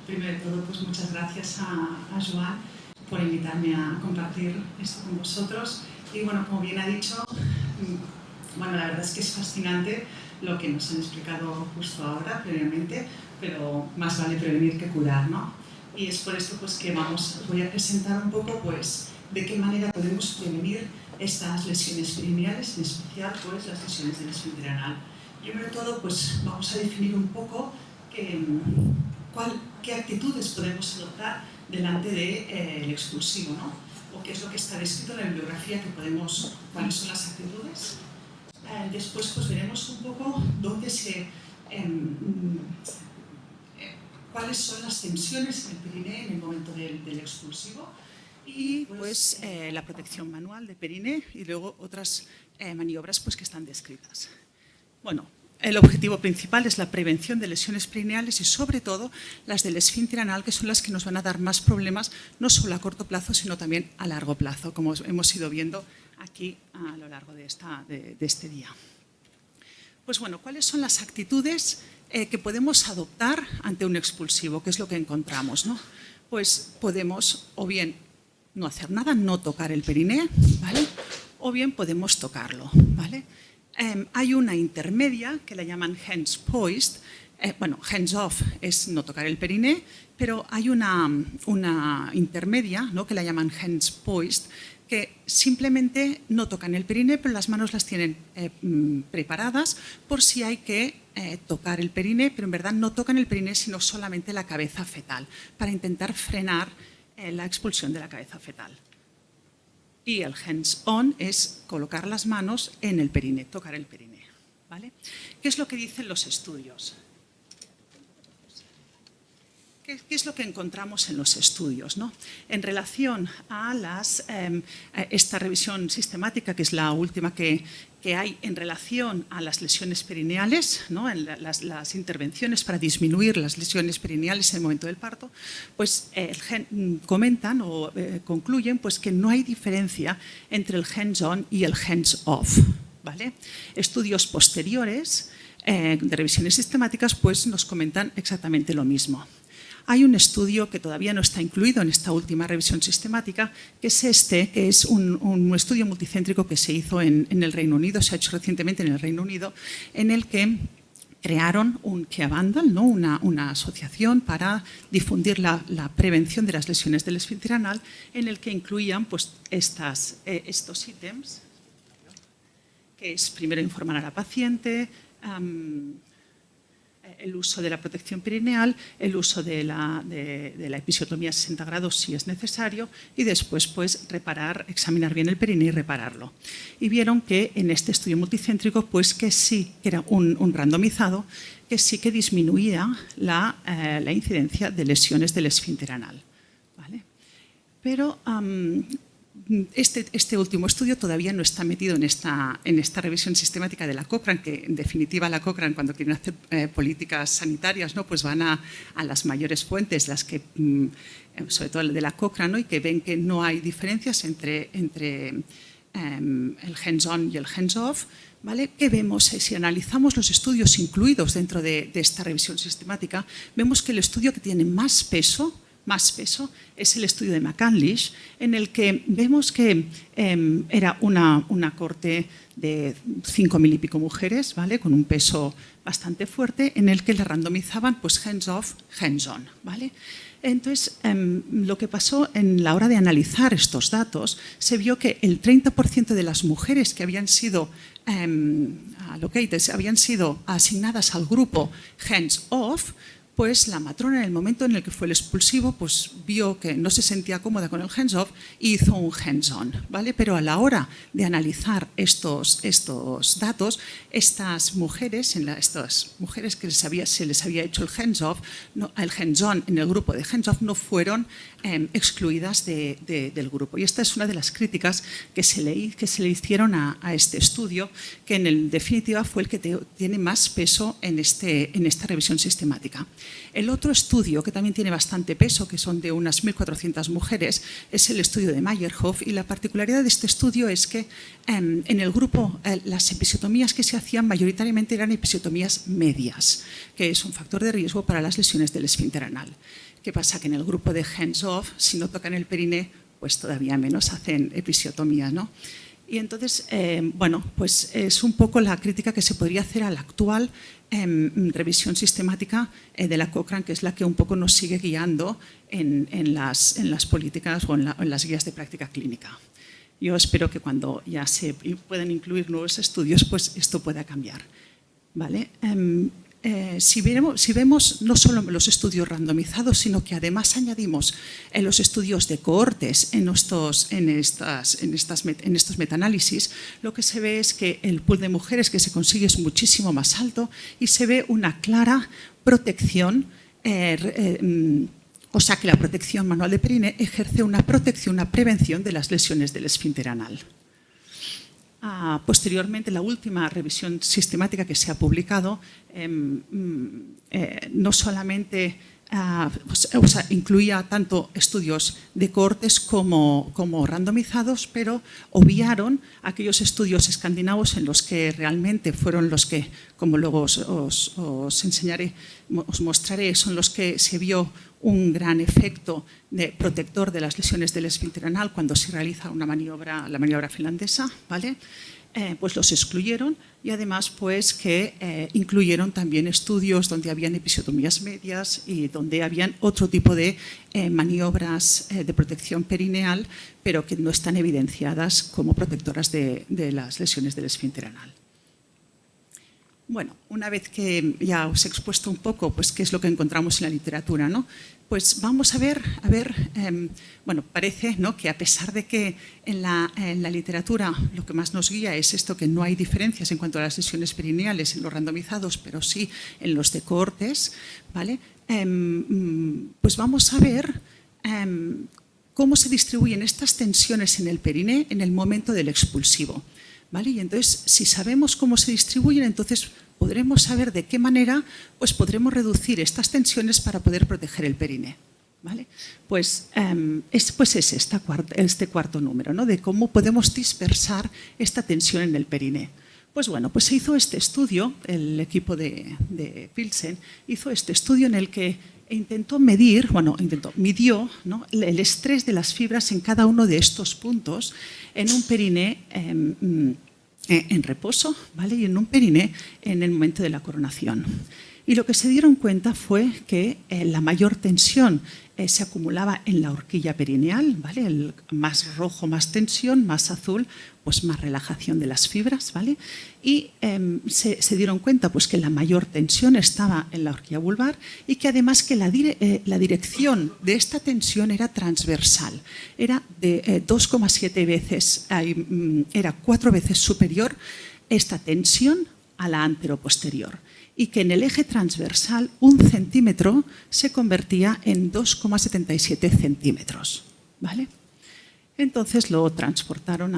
Primero de todo, pues muchas gracias a Joan por invitarme a compartir esto con vosotros. Y bueno, como bien ha dicho, bueno, la verdad es que es fascinante lo que nos han explicado justo ahora, previamente, pero más vale prevenir que curar, ¿no? Y es por esto pues, que voy a presentar un poco pues, de qué manera podemos prevenir estas lesiones perineales, en especial pues, las lesiones del esfínter anal. Primero de todo, pues, vamos a definir un poco qué actitudes podemos adoptar delante del expulsivo, ¿no? O qué es lo que está descrito en la bibliografía, cuáles son las actitudes. Después pues, veremos un poco cuáles son las tensiones en el periné en el momento del expulsivo y pues, la protección manual de periné y luego otras maniobras pues, que están descritas. Bueno, el objetivo principal es la prevención de lesiones perineales y sobre todo las del esfínter anal, que son las que nos van a dar más problemas no solo a corto plazo sino también a largo plazo, como hemos ido viendo aquí a lo largo de este día. Pues bueno, ¿cuáles son las actitudes que podemos adoptar ante un expulsivo? ¿Qué es lo que encontramos, ¿no? Pues podemos o bien no hacer nada, no tocar el periné, ¿vale? O bien podemos tocarlo, ¿vale? Hay una intermedia que la llaman hands poised. Bueno, hands off es no tocar el periné, pero hay una intermedia, ¿no?, que la llaman hands poised, que simplemente no tocan el periné, pero las manos las tienen preparadas por si hay que tocar el periné, pero en verdad no tocan el periné, sino solamente la cabeza fetal, para intentar frenar la expulsión de la cabeza fetal. Y el hands-on es colocar las manos en el periné, tocar el periné, ¿vale? ¿Qué es lo que dicen los estudios? ¿Qué es lo que encontramos en los estudios, ¿no? En relación a esta revisión sistemática, que es la última que hay en relación a las lesiones perineales, ¿no?, en las intervenciones para disminuir las lesiones perineales en el momento del parto, pues comentan o concluyen pues, que no hay diferencia entre el hands-on y el hands-off, ¿vale? Estudios posteriores de revisiones sistemáticas pues, nos comentan exactamente lo mismo. Hay un estudio que todavía no está incluido en esta última revisión sistemática, que es un estudio multicéntrico que se hizo en el Reino Unido, se ha hecho recientemente en el Reino Unido, en el que crearon un Kea Vandal, ¿no?, una asociación para difundir la prevención de las lesiones del esfínter anal, en el que incluían pues, estos ítems, que es primero informar a la paciente, el uso de la protección perineal, el uso de la episiotomía a 60 grados si es necesario y después pues, examinar bien el periné y repararlo. Y vieron que en este estudio multicéntrico pues, que sí, que era un randomizado, que sí que disminuía la incidencia de lesiones del esfínter anal, ¿vale? Pero este último estudio todavía no está metido en esta revisión sistemática de la Cochrane, que en definitiva la Cochrane, cuando quieren hacer políticas sanitarias, ¿no?, pues van a las mayores fuentes, las que, sobre todo de la Cochrane, ¿no?, y que ven que no hay diferencias entre el hands-on y el hands-off, ¿vale? ¿Qué vemos? Si analizamos los estudios incluidos dentro de esta revisión sistemática, vemos que el estudio que tiene más peso es el estudio de McCandlish, en el que vemos que era una corte de 5.000 y pico mujeres, ¿vale?, con un peso bastante fuerte, en el que le randomizaban pues, hands-off, hands-on, ¿vale? Entonces, lo que pasó en la hora de analizar estos datos, se vio que el 30% de las mujeres que habían sido habían sido asignadas al grupo hands-off, pues la matrona en el momento en el que fue el expulsivo pues vio que no se sentía cómoda con el hands-off y hizo un hands-on, ¿vale? Pero a la hora de analizar estos datos, estas mujeres que se les había hecho el hands-off, el hands-on en el grupo de hands-off no fueron excluidas del grupo. Y esta es una de las críticas que se le hicieron a este estudio, que en definitiva fue el que tiene más peso en esta revisión sistemática. El otro estudio, que también tiene bastante peso, que son de unas 1.400 mujeres, es el estudio de Meyerhoff, y la particularidad de este estudio es que en el grupo las episiotomías que se hacían mayoritariamente eran episiotomías medias, que es un factor de riesgo para las lesiones del esfínter anal. ¿Qué pasa? Que en el grupo de hands-off, si no tocan el periné, pues todavía menos hacen episiotomía, ¿no? Y entonces, bueno, pues es un poco la crítica que se podría hacer a la actual revisión sistemática de la Cochrane, que es la que un poco nos sigue guiando en las políticas o en las guías de práctica clínica. Yo espero que cuando ya se puedan incluir nuevos estudios, pues esto pueda cambiar, ¿vale? Si vemos no solo los estudios randomizados, sino que además añadimos los estudios de cohortes en estos metaanálisis, lo que se ve es que el pool de mujeres que se consigue es muchísimo más alto y se ve una clara protección, o sea que la protección manual de periné ejerce una protección, una prevención de las lesiones del esfínter anal. Posteriormente, la última revisión sistemática que se ha publicado no solamente incluía tanto estudios de cohortes como randomizados, pero obviaron aquellos estudios escandinavos en los que realmente fueron los que, como luego os enseñaré, os mostraré, son los que se vio un gran efecto de protector de las lesiones del esfínter anal cuando se realiza una maniobra, la maniobra finlandesa, ¿vale? Pues los excluyeron y además pues que incluyeron también estudios donde habían episiotomías medias y donde habían otro tipo de maniobras de protección perineal, pero que no están evidenciadas como protectoras de las lesiones del esfínter anal. Bueno, una vez que ya os he expuesto un poco pues, qué es lo que encontramos en la literatura, ¿no? Pues vamos a ver, bueno, parece, ¿no?, que a pesar de que en la literatura lo que más nos guía es esto, que no hay diferencias en cuanto a las lesiones perineales en los randomizados, pero sí en los de cohortes, ¿vale? Pues vamos a ver cómo se distribuyen estas tensiones en el periné en el momento del expulsivo, ¿vale? Y entonces, si sabemos cómo se distribuyen, entonces podremos saber de qué manera pues podremos reducir estas tensiones para poder proteger el periné, ¿vale? Pues es este cuarto número, ¿no?, de cómo podemos dispersar esta tensión en el periné. Pues bueno, pues se hizo este estudio, el equipo de Pilsen hizo este estudio en el que midió, ¿no?, el estrés de las fibras en cada uno de estos puntos en un periné en reposo, ¿vale?, y en un periné en el momento de la coronación. Y lo que se dieron cuenta fue que la mayor tensión se acumulaba en la horquilla perineal, ¿vale? El más rojo, más tensión, más azul, pues más relajación de las fibras, ¿vale? Y se dieron cuenta pues, que la mayor tensión estaba en la horquilla vulvar y que además que la dirección de esta tensión era transversal, era de 2,7 veces, era 4 veces superior esta tensión a la anteroposterior, y que en el eje transversal 1 centímetro se convertía en 2,77 centímetros, ¿vale? Entonces lo transportaron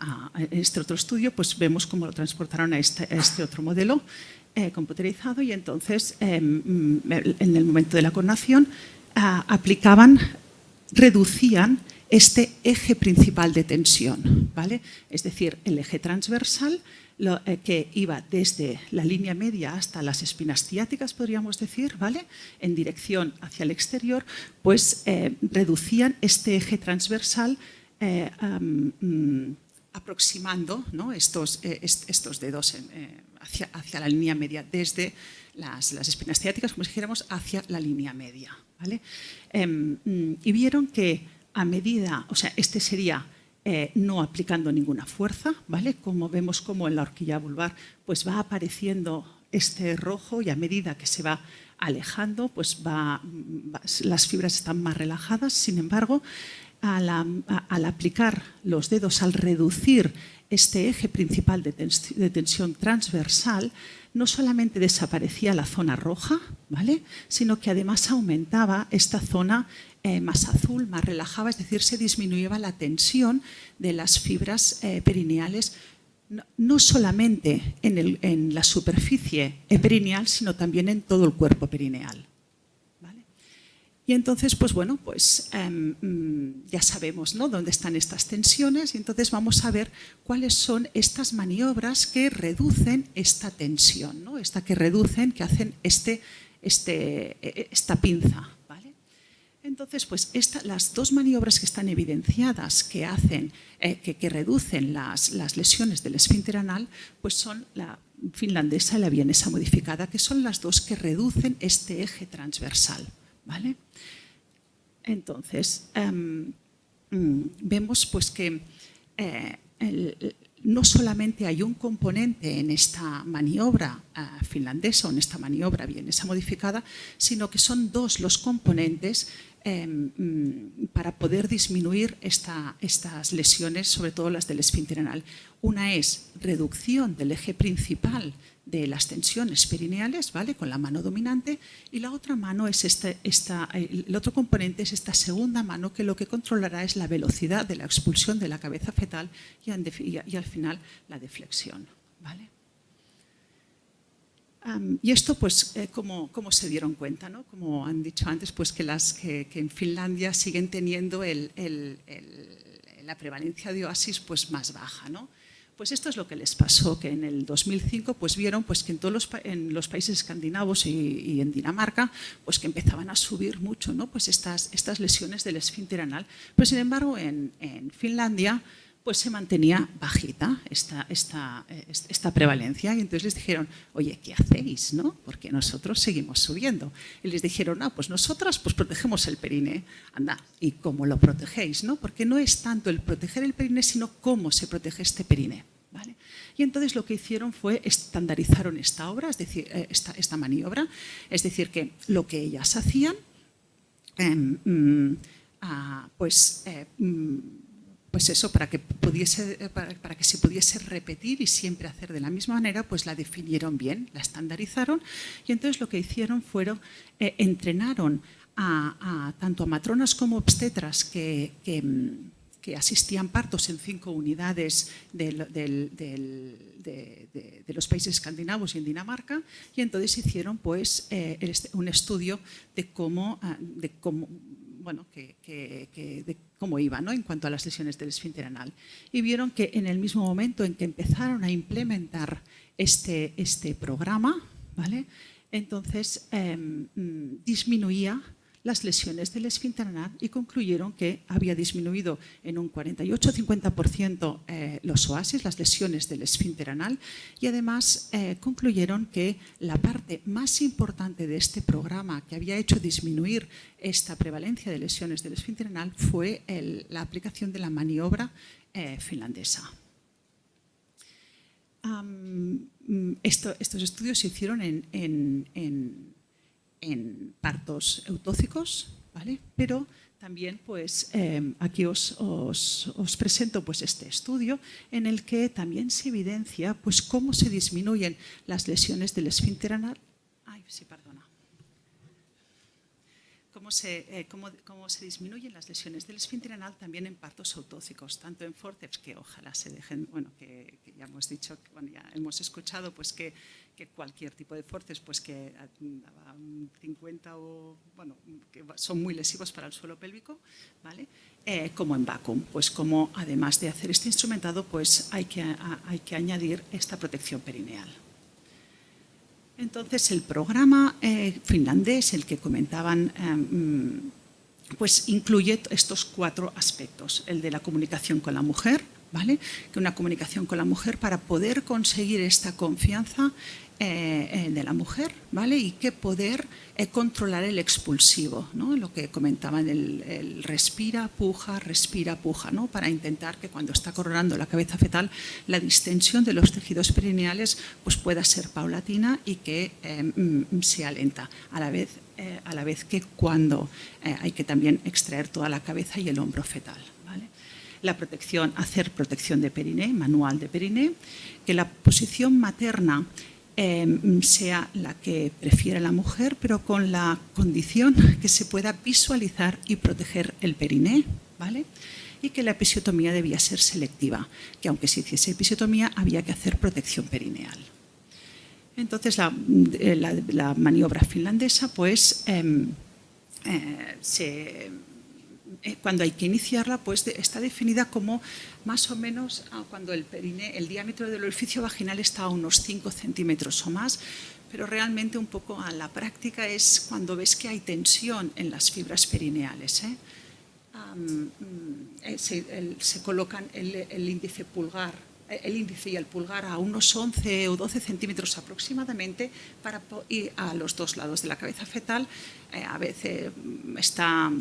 a este otro estudio, pues vemos cómo lo transportaron a este otro modelo computerizado, y entonces en el momento de la coronación reducían este eje principal de tensión, ¿vale? Es decir, el eje transversal que iba desde la línea media hasta las espinas ciáticas, podríamos decir, ¿vale?, en dirección hacia el exterior, pues reducían este eje transversal aproximando, ¿no?, estos dedos hacia la línea media, desde las espinas ciáticas, como si dijéramos, hacia la línea media, ¿vale? Y vieron que a medida, o sea, este sería no aplicando ninguna fuerza, ¿vale? Como vemos como en la horquilla vulvar pues va apareciendo este rojo, y a medida que se va alejando pues las fibras están más relajadas. Sin embargo, al aplicar los dedos, al reducir este eje principal de tensión transversal, no solamente desaparecía la zona roja, ¿vale?, sino que además aumentaba esta zona más azul, más relajada, es decir, se disminuía la tensión de las fibras perineales no solamente en la superficie perineal, sino también en todo el cuerpo perineal. ¿Vale? Y entonces, pues bueno, pues ya sabemos, ¿no?, dónde están estas tensiones, y entonces vamos a ver cuáles son estas maniobras que reducen esta tensión, ¿no?, que reducen, que hacen esta pinza. ¿Vale? Entonces, pues las dos maniobras que están evidenciadas que hacen, que reducen las lesiones del esfínter anal, pues son la finlandesa y la vienesa modificada, que son las dos que reducen este eje transversal. ¿Vale? Entonces, vemos pues que no solamente hay un componente en esta maniobra finlandesa o en esta maniobra vienesa modificada, sino que son dos los componentes para poder disminuir estas lesiones, sobre todo las del esfínter anal. Una es reducción del eje principal de las tensiones perineales, ¿vale?, con la mano dominante, y la otra mano es el otro componente es esta segunda mano, que lo que controlará es la velocidad de la expulsión de la cabeza fetal y al final la deflexión. ¿Vale? Y esto, pues, ¿cómo se dieron cuenta? ¿No? Como han dicho antes, pues que en Finlandia siguen teniendo la prevalencia de oasis pues más baja, ¿no? Pues esto es lo que les pasó, que en el 2005 pues vieron pues que en los países escandinavos y en Dinamarca pues que empezaban a subir mucho, ¿no?, pues estas lesiones del esfínter anal. Pero sin embargo en Finlandia pues se mantenía bajita esta prevalencia, y entonces les dijeron, oye, ¿qué hacéis, no? Porque nosotros seguimos subiendo. Y les dijeron, pues nosotras pues protegemos el periné. Anda, ¿y cómo lo protegéis, no? Porque no es tanto el proteger el periné, sino cómo se protege este periné. ¿Vale? Y entonces lo que hicieron fue estandarizaron esta obra, es decir, esta maniobra, es decir, que lo que ellas hacían, pues eso, para que se pudiese repetir y siempre hacer de la misma manera, pues la definieron bien, la estandarizaron, y entonces lo que hicieron fueron, entrenaron tanto a matronas como obstetras que asistían partos en 5 unidades de los países escandinavos y en Dinamarca, y entonces hicieron pues un estudio de cómo iba, ¿no?, en cuanto a las lesiones del esfínter anal. Y vieron que en el mismo momento en que empezaron a implementar este programa, ¿vale?, entonces disminuía las lesiones del esfínter anal, y concluyeron que había disminuido en un 48-50% los oasis, las lesiones del esfínter anal, y además concluyeron que la parte más importante de este programa que había hecho disminuir esta prevalencia de lesiones del esfínter anal fue la aplicación de la maniobra finlandesa. Estos estudios se hicieron en partos eutóxicos, ¿vale? Pero también pues, aquí os presento pues, este estudio en el que también se evidencia pues, cómo se disminuyen las lesiones del esfínter anal. Cómo se disminuyen las lesiones del esfínter anal también en partos autóxicos, tanto en fórceps, que ojalá se dejen, que ya hemos dicho, ya hemos escuchado pues que cualquier tipo de fórceps pues que 50 que son muy lesivos para el suelo pélvico, ¿vale? Como en vacuum, pues como además de hacer este instrumentado pues hay que añadir esta protección perineal. Entonces, el programa finlandés, el que comentaban, pues incluye estos 4 aspectos. El de la comunicación con la mujer, ¿vale? Que una comunicación con la mujer para poder conseguir esta confianza de la mujer, ¿vale? Y que poder controlar el expulsivo, ¿no? Lo que comentaban, el respira, puja, ¿no? Para intentar que cuando está coronando la cabeza fetal la distensión de los tejidos perineales pues pueda ser paulatina y que sea lenta, a la vez que cuando hay que también extraer toda la cabeza y el hombro fetal, ¿vale? La protección, hacer protección de periné, manual de periné, que la posición materna sea la que prefiere la mujer, pero con la condición que se pueda visualizar y proteger el periné, ¿vale? y que la episiotomía debía ser selectiva, que aunque se hiciese episiotomía había que hacer protección perineal. Entonces la maniobra finlandesa pues cuando hay que iniciarla, pues está definida como más o menos cuando el diámetro del orificio vaginal está a unos 5 centímetros o más, pero realmente un poco a la práctica es cuando ves que hay tensión en las fibras perineales. Se colocan el índice y el pulgar a unos 11 o 12 centímetros aproximadamente y a los dos lados de la cabeza fetal. A veces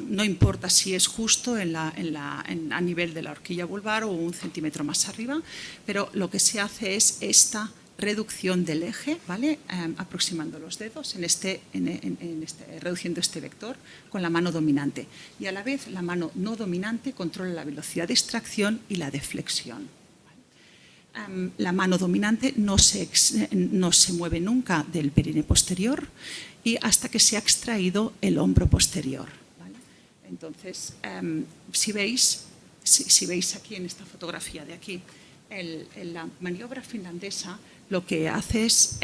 no importa si es justo a nivel de la horquilla vulvar o un centímetro más arriba, pero lo que se hace es esta reducción del eje, ¿vale? Aproximando los dedos, reduciendo este vector con la mano dominante. Y a la vez la mano no dominante controla la velocidad de extracción y la de flexión. La mano dominante no se mueve nunca del perine posterior y hasta que se ha extraído el hombro posterior, ¿vale? Entonces, si veis aquí en esta fotografía de aquí, la maniobra finlandesa lo que hace es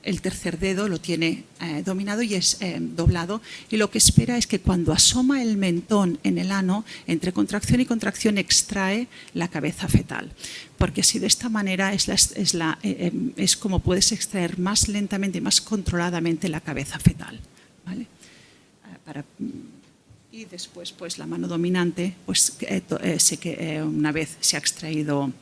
el tercer dedo lo tiene dominado y es doblado, y lo que espera es que cuando asoma el mentón en el ano, entre contracción y contracción extrae la cabeza fetal, porque así de esta manera es como puedes extraer más lentamente y más controladamente la cabeza fetal, ¿vale? Y después pues la mano dominante, pues una vez se ha extraído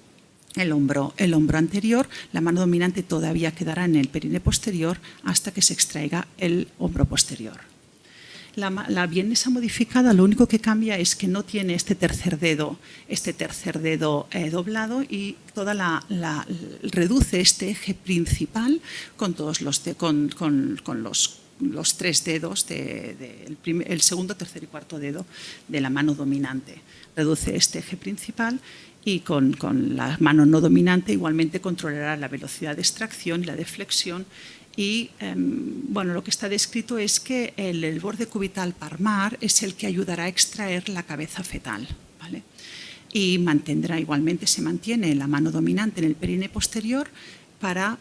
el hombro anterior, la mano dominante todavía quedará en el perine posterior hasta que se extraiga el hombro posterior. La vienesa modificada lo único que cambia es que no tiene este tercer dedo doblado, y reduce este eje principal con todos los tres dedos, el segundo, tercer y cuarto dedo de la mano dominante. Reduce este eje principal y con la mano no dominante igualmente controlará la velocidad de extracción y la de flexión. Y bueno, lo que está descrito es que el borde cubital palmar es el que ayudará a extraer la cabeza fetal, ¿vale? Y se mantiene la mano dominante en el perine posterior. Para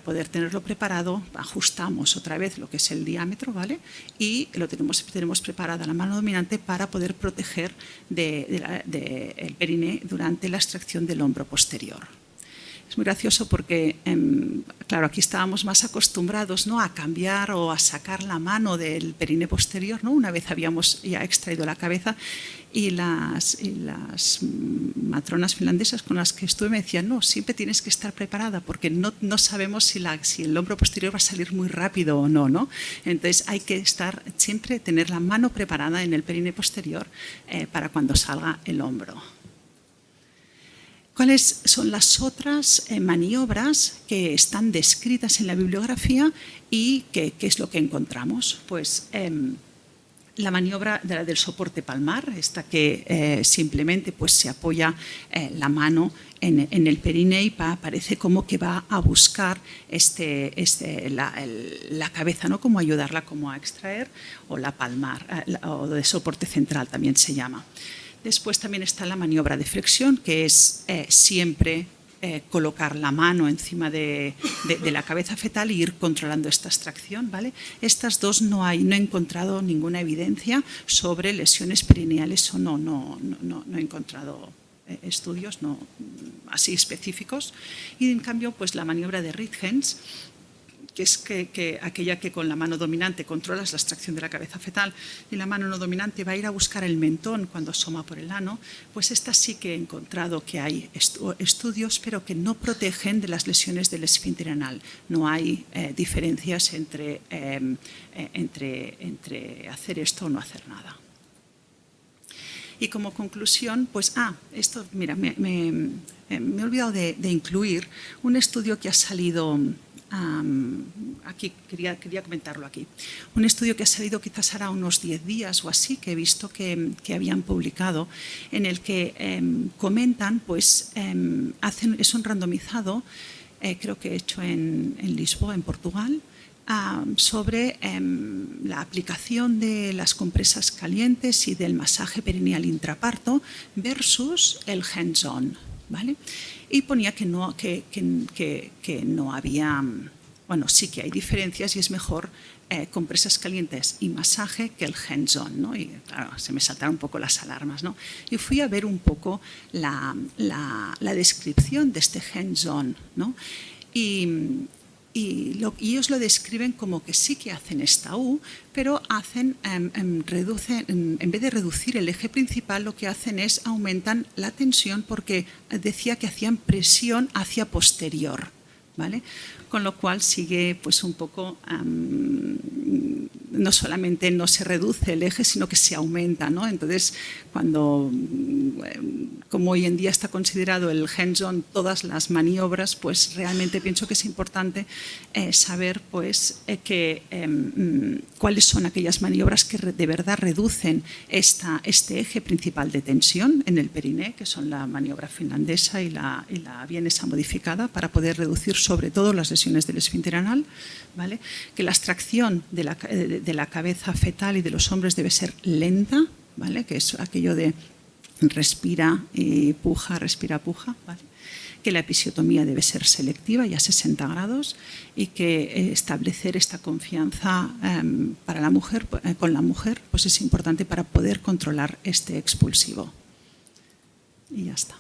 poder tenerlo preparado, ajustamos otra vez lo que es el diámetro, ¿vale? Y tenemos preparada la mano dominante para poder proteger el perine durante la extracción del hombro posterior. Es muy gracioso porque, claro, aquí estábamos más acostumbrados, ¿no?, a cambiar o a sacar la mano del perine posterior, ¿no?, una vez habíamos ya extraído la cabeza, y las matronas finlandesas con las que estuve me decían, no, siempre tienes que estar preparada porque no sabemos si el hombro posterior va a salir muy rápido o no, ¿no? Entonces hay que tener la mano preparada en el perine posterior para cuando salga el hombro. ¿Cuáles son las otras maniobras que están descritas en la bibliografía y qué es lo que encontramos? Pues la maniobra del soporte palmar, esta que simplemente pues, se apoya la mano en el perine y parece como que va a buscar la cabeza, ¿no?, como ayudarla como a extraer, o la palmar, o de soporte central también se llama. Después también está la maniobra de flexión, que es siempre colocar la mano encima de la cabeza fetal e ir controlando esta extracción, ¿vale? Estas dos no he encontrado ninguna evidencia sobre lesiones perineales o no he encontrado estudios así específicos. Y en cambio, pues la maniobra de Ritgens, que es aquella que con la mano dominante controlas la extracción de la cabeza fetal y la mano no dominante va a ir a buscar el mentón cuando asoma por el ano, pues esta sí que he encontrado que hay estudios, pero que no protegen de las lesiones del esfínter anal. No hay diferencias entre hacer esto o no hacer nada. Y como conclusión, pues, esto, mira, me he olvidado de incluir un estudio que ha salido. Aquí quería comentarlo aquí. Un estudio que ha salido quizás hará unos 10 días o así, que he visto que habían publicado, en el que comentan, pues es un randomizado, creo que hecho en Lisboa, en Portugal, sobre la aplicación de las compresas calientes y del masaje perineal intraparto versus el hands-on, ¿vale? Y ponía que no había, bueno, sí que hay diferencias y es mejor compresas calientes y masaje que el hands-on, ¿no? Y claro, se me saltaron un poco las alarmas, ¿no? Y fui a ver un poco la descripción de este hands-on, ¿no? Y ellos lo describen como que sí que hacen esta U, pero reducen, en vez de reducir el eje principal, lo que hacen es aumentan la tensión porque decía que hacían presión hacia posterior, ¿vale? Con lo cual sigue pues un poco, no solamente no se reduce el eje, sino que se aumenta, ¿no? Entonces, como hoy en día está considerado el hands-on todas las maniobras, pues realmente pienso que es importante saber pues, cuáles son aquellas maniobras que de verdad reducen este eje principal de tensión en el periné, que son la maniobra finlandesa y la vienesa modificada, para poder reducir sobre todo las lesiones del esfínter anal, ¿vale? Que la extracción de la cabeza fetal y de los hombres debe ser lenta, ¿vale? Que es aquello de respira y puja, respira, puja, ¿vale? Que la episiotomía debe ser selectiva y a 60 grados y que establecer esta confianza para la mujer, con la mujer pues es importante para poder controlar este expulsivo. Y ya está.